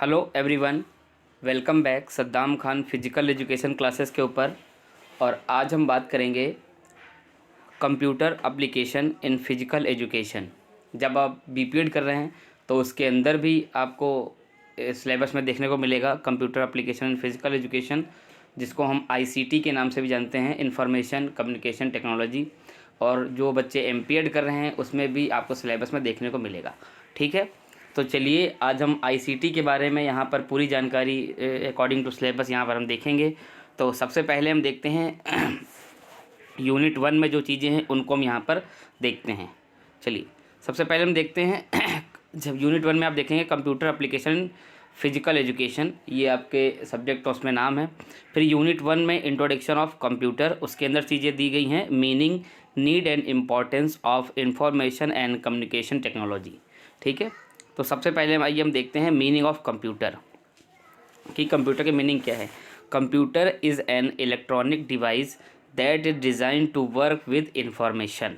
Hello everyone, welcome back Saddam Khan physical education classes के ऊपर। और आज हम बात करेंगे computer application in physical education. जब आप बीपीएड कर रहे हैं तो उसके अंदर भी आपको सिलेबस में देखने को मिलेगा computer application in physical education, जिसको हम आईसीटी के नाम से भी जानते हैं, इंफॉर्मेशन कम्युनिकेशन टेक्नोलॉजी। और जो बच्चे एमपीएड कर रहे हैं उसमें भी आपको सिलेबस में देखने को मिलेगा। ठीक है, तो चलिए आज हम आईसीटी के बारे में यहाँ पर पूरी जानकारी अकॉर्डिंग टू सिलेबस यहाँ पर हम देखेंगे। तो सबसे पहले हम देखते हैं यूनिट 1 में जो चीज़ें हैं उनको हम यहाँ पर देखते हैं। चलिए सबसे पहले हम देखते हैं जब यूनिट 1 में आप देखेंगे कंप्यूटर एप्लीकेशन फिजिकल एजुकेशन, ये आपके सब्जेक्ट उसमें नाम है। फिर यूनिट 1 में इंट्रोडक्शन ऑफ कंप्यूटर, उसके अंदर चीज़ें दी गई हैं, meaning, need and importance of information and communication technology. ठीक है, तो सबसे पहले आइए हम देखते हैं मीनिंग ऑफ कंप्यूटर कि कंप्यूटर की मीनिंग क्या है। Computer is an electronic device that is design to work with information.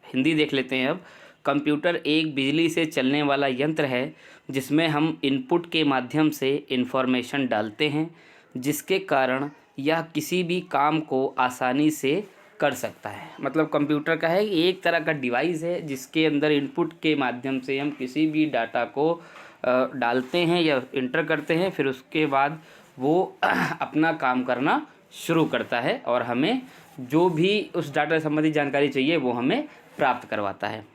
Hindi देख लेते हैं अब। कंप्यूटर एक बिजली से चलने वाला यंत्र है जिसमें हम इनपुट के माध्यम से इंफॉर्मेशन डालते हैं, जिसके कारण यह किसी भी काम को आसानी से कर सकता है। मतलब कंप्यूटर का है एक तरह का डिवाइस है जिसके अंदर इनपुट के माध्यम से हम किसी भी डाटा को डालते हैं या इंटर करते हैं, फिर उसके बाद वो अपना काम करना शुरू करता है और हमें जो भी उस डाटा से संबंधित जानकारी चाहिए वो हमें प्राप्त करवाता है।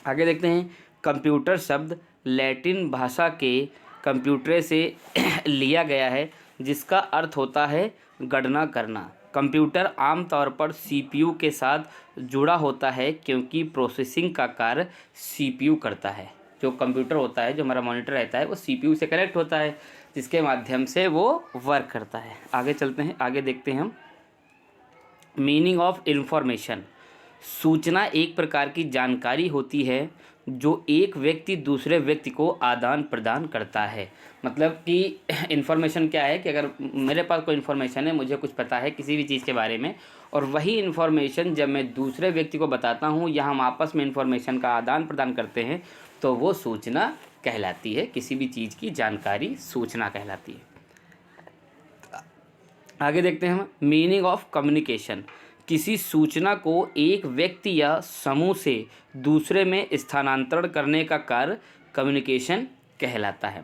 आगे देखते हैं, कंप्यूटर शब्द लैटिन भाषा के कंप्यूटरे से लिया गया है जिसका अर्थ होता है गणना करना। कंप्यूटर आमतौर पर सीपीयू के साथ जुड़ा होता है क्योंकि प्रोसेसिंग का कार्य सीपीयू करता है। जो कंप्यूटर होता है, जो हमारा मॉनिटर रहता है, वो सीपीयू से कनेक्ट होता है जिसके माध्यम से वो वर्क करता है। आगे चलते हैं, आगे देखते हैं हम मीनिंग ऑफ इंफॉर्मेशन। सूचना एक प्रकार की जानकारी होती है जो एक व्यक्ति दूसरे व्यक्ति को आदान प्रदान करता है। मतलब कि इन्फॉर्मेशन क्या है कि अगर मेरे पास कोई इन्फॉर्मेशन है, मुझे कुछ पता है किसी भी चीज़ के बारे में, और वही इन्फॉर्मेशन जब मैं दूसरे व्यक्ति को बताता हूँ या हम आपस में इन्फॉर्मेशन का आदान प्रदान करते हैं तो वो सूचना कहलाती है। किसी भी चीज़ की जानकारी सूचना कहलाती है। आगे देखते हैं हम मीनिंग ऑफ कम्युनिकेशन। किसी सूचना को एक व्यक्ति या समूह से दूसरे में स्थानांतरण करने का कार्य कम्युनिकेशन कहलाता है।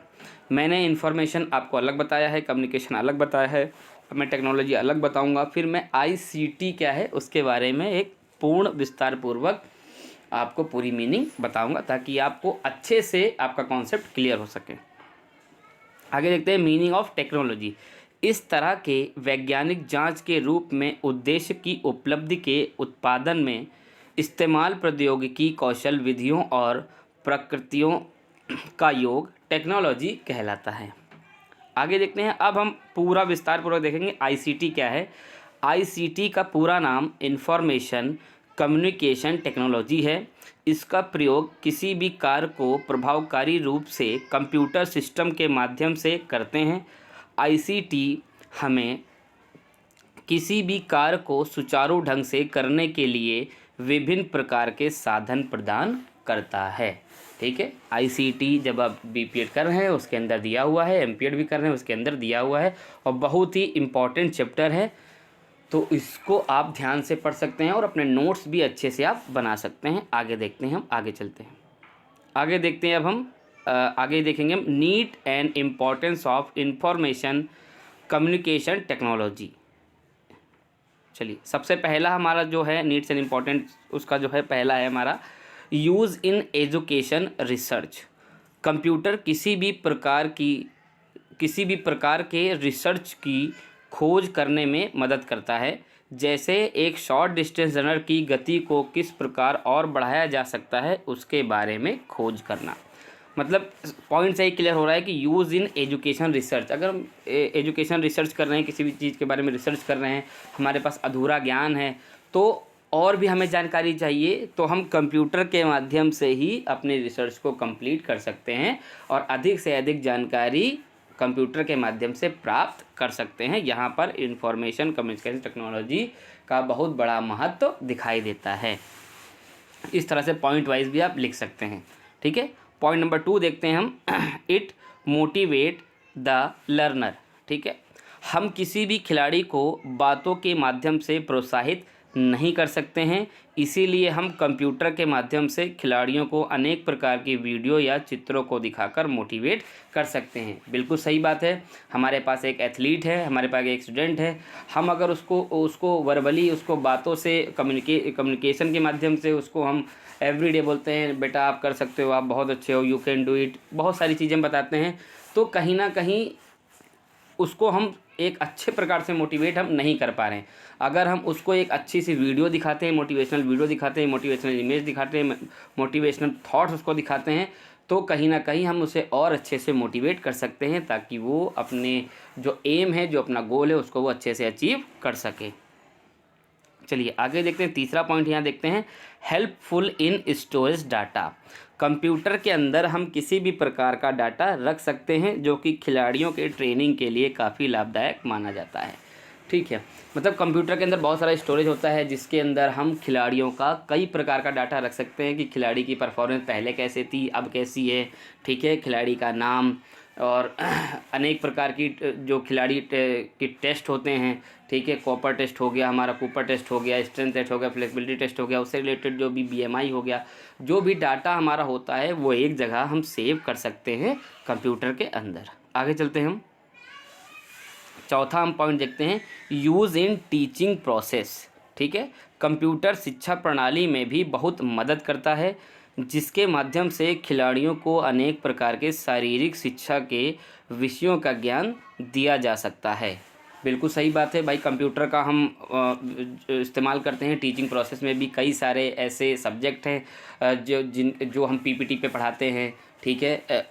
मैंने इन्फॉर्मेशन आपको अलग बताया है, कम्युनिकेशन अलग बताया है, अब मैं टेक्नोलॉजी अलग बताऊंगा। फिर मैं आईसीटी क्या है उसके बारे में एक पूर्ण विस्तार पूर्वक आपको पूरी मीनिंग बताऊंगा ताकि आपको अच्छे से आपका कॉन्सेप्ट क्लियर हो सके। आगे देखते हैं मीनिंग ऑफ टेक्नोलॉजी। इस तरह के वैज्ञानिक जांच के रूप में उद्देश्य की उपलब्धि के उत्पादन में इस्तेमाल प्रौद्योगिकी कौशल विधियों और प्रकृतियों का योग टेक्नोलॉजी कहलाता है। आगे देखते हैं, अब हम पूरा विस्तार पूर्वक देखेंगे आईसीटी क्या है। आईसीटी का पूरा नाम इंफॉर्मेशन कम्युनिकेशन टेक्नोलॉजी है। इसका प्रयोग किसी भी कार्य को प्रभावकारी रूप से कंप्यूटर सिस्टम के माध्यम से करते हैं। आईसीटी हमें किसी भी कार्य को सुचारू ढंग से करने के लिए विभिन्न प्रकार के साधन प्रदान करता है। ठीक है, आईसीटी जब आप बीपीएड कर रहे हैं उसके अंदर दिया हुआ है, एमपीएड भी कर रहे हैं उसके अंदर दिया हुआ है, और बहुत ही इम्पॉर्टेंट चैप्टर है, तो इसको आप ध्यान से पढ़ सकते हैं और अपने नोट्स भी अच्छे से आप बना सकते हैं। आगे देखते हैं, हम आगे चलते हैं, आगे देखते हैं। अब हम आगे देखेंगे हम need and importance of information communication technology. चलिए सबसे पहला हमारा जो है नीड्स एंड इम्पॉर्टेंस, उसका जो है पहला है हमारा use in education research. Computer किसी भी प्रकार के रिसर्च की खोज करने में मदद करता है, जैसे एक शॉर्ट डिस्टेंस रनर की गति को किस प्रकार और बढ़ाया जा सकता है उसके बारे में खोज करना। मतलब पॉइंट से ही क्लियर हो रहा है कि यूज़ इन एजुकेशन रिसर्च। अगर हम एजुकेशन रिसर्च कर रहे हैं, किसी भी चीज़ के बारे में रिसर्च कर रहे हैं, हमारे पास अधूरा ज्ञान है तो और भी हमें जानकारी चाहिए, तो हम कंप्यूटर के माध्यम से ही अपने रिसर्च को कंप्लीट कर सकते हैं और अधिक से अधिक जानकारी कंप्यूटर के माध्यम से प्राप्त कर सकते हैं। यहाँ पर इंफॉर्मेशन कम्युनिकेशन टेक्नोलॉजी का बहुत बड़ा महत्व दिखाई देता है। इस तरह से पॉइंट वाइज भी आप लिख सकते हैं। ठीक है, पॉइंट नंबर 2 देखते हैं हम इट मोटिवेट द लर्नर। ठीक है, हम किसी भी खिलाड़ी को बातों के माध्यम से प्रोत्साहित नहीं कर सकते हैं, इसीलिए हम कंप्यूटर के माध्यम से खिलाड़ियों को अनेक प्रकार की वीडियो या चित्रों को दिखाकर मोटिवेट कर सकते हैं। बिल्कुल सही बात है। हमारे पास एक एथलीट है, हमारे पास एक स्टूडेंट है, हम अगर उसको वर्बली उसको बातों से कम्युनिकेशन के माध्यम से उसको हम एवरीडे बोलते हैं बेटा आप कर सकते हो, आप बहुत अच्छे हो, यू कैन डू इट, बहुत सारी चीज़ें बताते हैं, तो कहीं ना कहीं उसको हम एक अच्छे प्रकार से मोटिवेट हम नहीं कर पा रहे हैं। अगर हम उसको एक अच्छी सी वीडियो दिखाते हैं, मोटिवेशनल वीडियो दिखाते हैं, मोटिवेशनल इमेज दिखाते हैं, मोटिवेशनल थॉट्स उसको दिखाते हैं, तो कहीं ना कहीं हम उसे और अच्छे से मोटिवेट कर सकते हैं ताकि वो अपने जो एम है, जो अपना गोल है, उसको वो अच्छे से अचीव कर सके। चलिए आगे देखते हैं। तीसरा पॉइंट यहाँ देखते हैं, helpful in storage data. Computer के अंदर हम किसी भी प्रकार का डाटा रख सकते हैं जो कि खिलाड़ियों के ट्रेनिंग के लिए काफ़ी लाभदायक माना जाता है। ठीक है, मतलब कंप्यूटर के अंदर बहुत सारा स्टोरेज होता है जिसके अंदर हम खिलाड़ियों का कई प्रकार का डाटा रख सकते हैं कि खिलाड़ी की परफॉर्मेंस पहले कैसे थी, अब कैसी है। ठीक है, खिलाड़ी का नाम और अनेक प्रकार की जो खिलाड़ी की टेस्ट होते हैं। ठीक है, कॉपर टेस्ट हो गया, हमारा कूपर टेस्ट हो गया, स्ट्रेंथ टेस्ट हो गया, फ्लेक्सिबिलिटी टेस्ट हो गया, उससे रिलेटेड जो भी बीएमआई हो गया, जो भी डाटा हमारा होता है वो एक जगह हम सेव कर सकते हैं कंप्यूटर के अंदर। आगे चलते हैं हम। चौथा हम पॉइंट देखते हैं, यूज़ इन टीचिंग प्रोसेस। ठीक है, कंप्यूटर शिक्षा प्रणाली में भी बहुत मदद करता है जिसके माध्यम से खिलाड़ियों को अनेक प्रकार के शारीरिक शिक्षा के विषयों का ज्ञान दिया जा सकता है। बिल्कुल सही बात है भाई, कंप्यूटर का हम इस्तेमाल करते हैं टीचिंग प्रोसेस में भी। कई सारे ऐसे सब्जेक्ट हैं जो हम पीपीटी पे पढ़ाते हैं। ठीक है,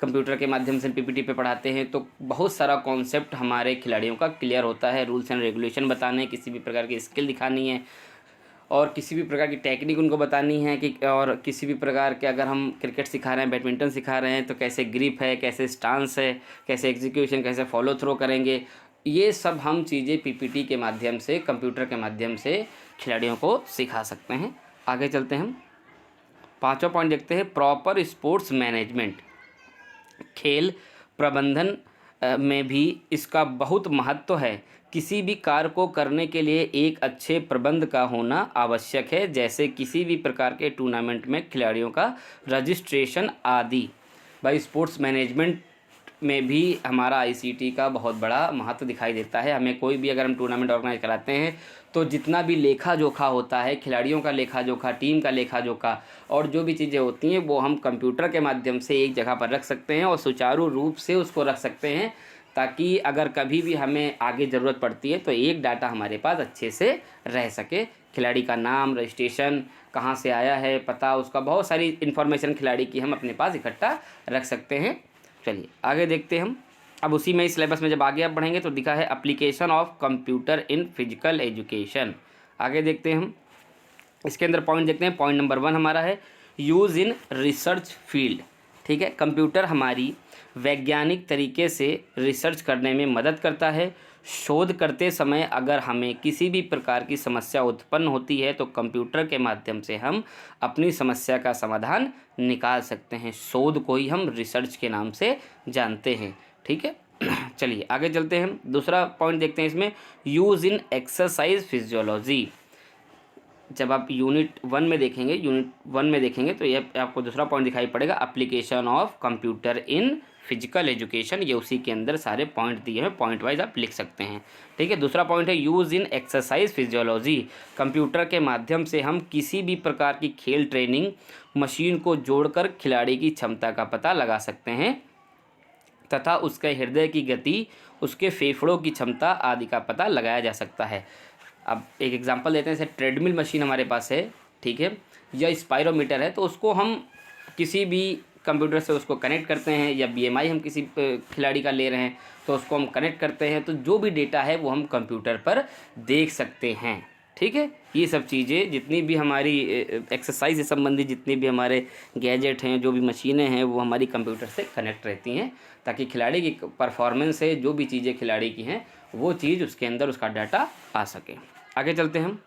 कंप्यूटर के माध्यम से पीपीटी पे पढ़ाते हैं तो बहुत सारा कॉन्सेप्ट हमारे खिलाड़ियों का क्लियर होता है। रूल्स एंड रेगुलेशन बताने, किसी भी प्रकार की स्किल दिखानी है और किसी भी प्रकार की टेक्निक उनको बतानी है कि, और किसी भी प्रकार के अगर हम क्रिकेट सिखा रहे हैं, बैडमिंटन सिखा रहे हैं तो कैसे ग्रिप है, कैसे स्टांस है, कैसे एग्जीक्यूशन, कैसे फॉलो थ्रो करेंगे, ये सब हम चीज़ें पीपीटी के माध्यम से, कंप्यूटर के माध्यम से खिलाड़ियों को सिखा सकते हैं। आगे चलते हैं हम। पांचवा पॉइंट देखते हैं, प्रॉपर स्पोर्ट्स मैनेजमेंट। खेल प्रबंधन में भी इसका बहुत महत्व है। किसी भी कार्य को करने के लिए एक अच्छे प्रबंध का होना आवश्यक है, जैसे किसी भी प्रकार के टूर्नामेंट में खिलाड़ियों का रजिस्ट्रेशन आदि। भाई स्पोर्ट्स मैनेजमेंट में भी हमारा आईसीटी का बहुत बड़ा महत्व दिखाई देता है। हमें कोई भी अगर हम टूर्नामेंट ऑर्गेनाइज कराते हैं तो जितना भी लेखा जोखा होता है, खिलाड़ियों का लेखा जोखा, टीम का लेखा जोखा और जो भी चीज़ें होती हैं वो हम कंप्यूटर के माध्यम से एक जगह पर रख सकते हैं और सुचारू रूप से उसको रख सकते हैं ताकि अगर कभी भी हमें आगे ज़रूरत पड़ती है तो एक डाटा हमारे पास अच्छे से रह सके। खिलाड़ी का नाम, रजिस्ट्रेशन, कहाँ से आया है, पता, उसका बहुत सारी इन्फॉर्मेशन खिलाड़ी की हम अपने पास इकट्ठा रख सकते हैं। चलिए आगे देखते हैं हम। अब उसी में इस सिलेबस में जब आगे आप बढ़ेंगे तो दिखा है application of computer in physical education. आगे देखते हैं हम, इसके अंदर पॉइंट देखते हैं। पॉइंट नंबर 1 हमारा है यूज़ इन रिसर्च फील्ड। ठीक है, कंप्यूटर हमारी वैज्ञानिक तरीके से रिसर्च करने में मदद करता है। शोध करते समय अगर हमें किसी भी प्रकार की समस्या उत्पन्न होती है तो कंप्यूटर के माध्यम से हम अपनी समस्या का समाधान निकाल सकते हैं। शोध को ही हम रिसर्च के नाम से जानते हैं। ठीक है, चलिए आगे चलते हैं। दूसरा पॉइंट देखते हैं इसमें, यूज़ इन एक्सरसाइज फिजियोलॉजी। जब आप यूनिट 1 में देखेंगे तो ये आपको दूसरा पॉइंट दिखाई पड़ेगा, application of computer in physical education. ये उसी के अंदर सारे पॉइंट दिए हैं, पॉइंट वाइज आप लिख सकते हैं। ठीक है, दूसरा पॉइंट है use in exercise physiology. Computer के माध्यम से हम किसी भी प्रकार की खेल ट्रेनिंग मशीन को जोड़कर खिलाड़ी की क्षमता का पता लगा सकते हैं तथा उसके हृदय की गति, उसके फेफड़ों की क्षमता आदि का पता लगाया जा सकता है। अब एक एग्जांपल देते हैं, जैसे ट्रेडमिल मशीन हमारे पास है, ठीक है, या स्पायरोमीटर है, तो उसको हम किसी भी कंप्यूटर से उसको कनेक्ट करते हैं, या बीएमआई हम किसी खिलाड़ी का ले रहे हैं तो उसको हम कनेक्ट करते हैं, तो जो भी डेटा है वो हम कंप्यूटर पर देख सकते हैं। ठीक है, ये सब चीज़ें जितनी भी हमारी एक्सरसाइज से संबंधित जितनी भी हमारे गैजेट हैं, जो भी मशीनें हैं, वो हमारी कंप्यूटर से कनेक्ट रहती हैं ताकि खिलाड़ी की परफॉर्मेंस से जो भी चीज़ें खिलाड़ी की हैं वो चीज़ उसके अंदर उसका डाटा आ सके। आगे चलते हैं हम।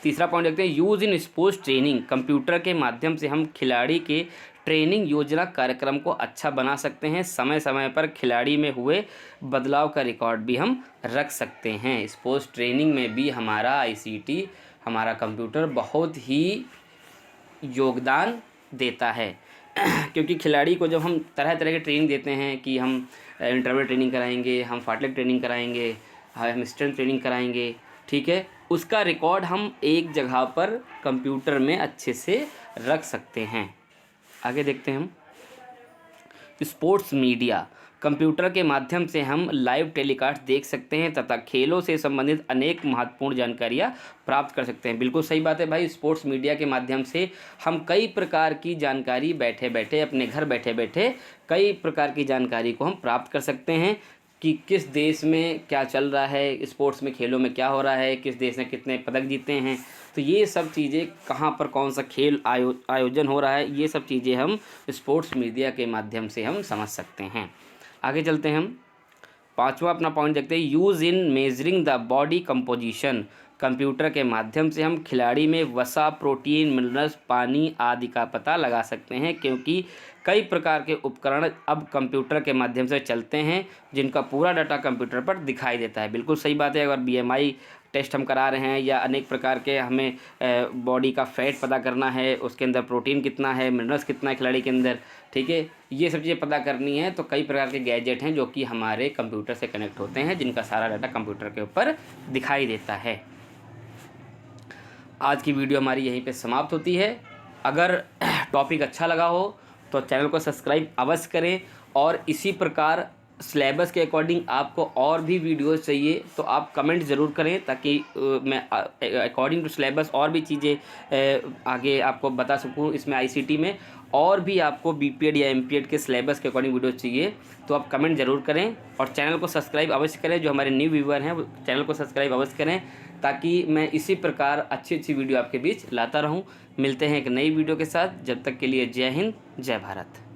तीसरा पॉइंट देखते हैं, use in sports training. Computer के माध्यम से हम खिलाड़ी के ट्रेनिंग योजना कार्यक्रम को अच्छा बना सकते हैं। समय समय पर खिलाड़ी में हुए बदलाव का रिकॉर्ड भी हम रख सकते हैं। स्पोर्ट्स ट्रेनिंग में भी हमारा आईसीटी, हमारा कंप्यूटर बहुत ही योगदान देता है क्योंकि खिलाड़ी को जब हम तरह तरह की ट्रेनिंग देते हैं कि हम इंटरवल ट्रेनिंग कराएंगे, हम फाटलेक ट्रेनिंग कराएंगे, हम स्ट्रेंथ ट्रेनिंग कराएंगे, ठीक है, उसका रिकॉर्ड हम एक जगह पर कंप्यूटर में अच्छे से रख सकते हैं। आगे देखते हैं हम, स्पोर्ट्स मीडिया। कंप्यूटर के माध्यम से हम लाइव टेलीकास्ट देख सकते हैं तथा खेलों से संबंधित अनेक महत्वपूर्ण जानकारियाँ प्राप्त कर सकते हैं। बिल्कुल सही बात है भाई, स्पोर्ट्स मीडिया के माध्यम से हम कई प्रकार की जानकारी बैठे बैठे, अपने घर बैठे बैठे कई प्रकार की जानकारी को हम प्राप्त कर सकते हैं कि किस देश में क्या चल रहा है, स्पोर्ट्स में खेलों में क्या हो रहा है, किस देश ने कितने पदक जीते हैं, तो ये सब चीज़ें, कहाँ पर कौन सा खेल आयोजन हो रहा है, ये सब चीज़ें हम स्पोर्ट्स मीडिया के माध्यम से हम समझ सकते हैं। आगे चलते हैं हम, पांचवा अपना पॉइंट देखते हैं, use in measuring the body composition. Computer के माध्यम से हम खिलाड़ी में वसा, प्रोटीन, मिनरल्स, पानी आदि का पता लगा सकते हैं क्योंकि कई प्रकार के उपकरण अब कंप्यूटर के माध्यम से चलते हैं जिनका पूरा डाटा कंप्यूटर पर दिखाई देता है। बिल्कुल सही बात है, अगर बीएमआई टेस्ट हम करा रहे हैं या अनेक प्रकार के हमें बॉडी का फैट पता करना है, उसके अंदर प्रोटीन कितना है, मिनरल्स कितना है खिलाड़ी के अंदर, ठीक है, ये सब चीज़ें पता करनी है, तो कई प्रकार के गैजेट हैं जो कि हमारे कंप्यूटर से कनेक्ट होते हैं जिनका सारा डाटा कंप्यूटर के ऊपर दिखाई देता है। आज की वीडियो हमारी यहीं पे समाप्त होती है। अगर टॉपिक अच्छा लगा हो तो चैनल को सब्सक्राइब अवश्य करें और इसी प्रकार सिलेबस के अकॉर्डिंग आपको और भी वीडियोस चाहिए तो आप कमेंट ज़रूर करें ताकि मैं अकॉर्डिंग टू सिलेबस और भी चीज़ें आगे आपको बता सकूं। इसमें आईसीटी में और भी आपको बीपीएड या एमपीएड के सिलेबस के अकॉर्डिंग वीडियो चाहिए तो आप कमेंट ज़रूर करें और चैनल को सब्सक्राइब अवश्य करें। जो हमारे न्यू व्यूअर हैं वो चैनल को सब्सक्राइब अवश्य करें ताकि मैं इसी प्रकार अच्छी अच्छी वीडियो आपके बीच लाता रहूं। मिलते हैं एक नई वीडियो के साथ, जब तक के लिए जय हिंद, जय भारत।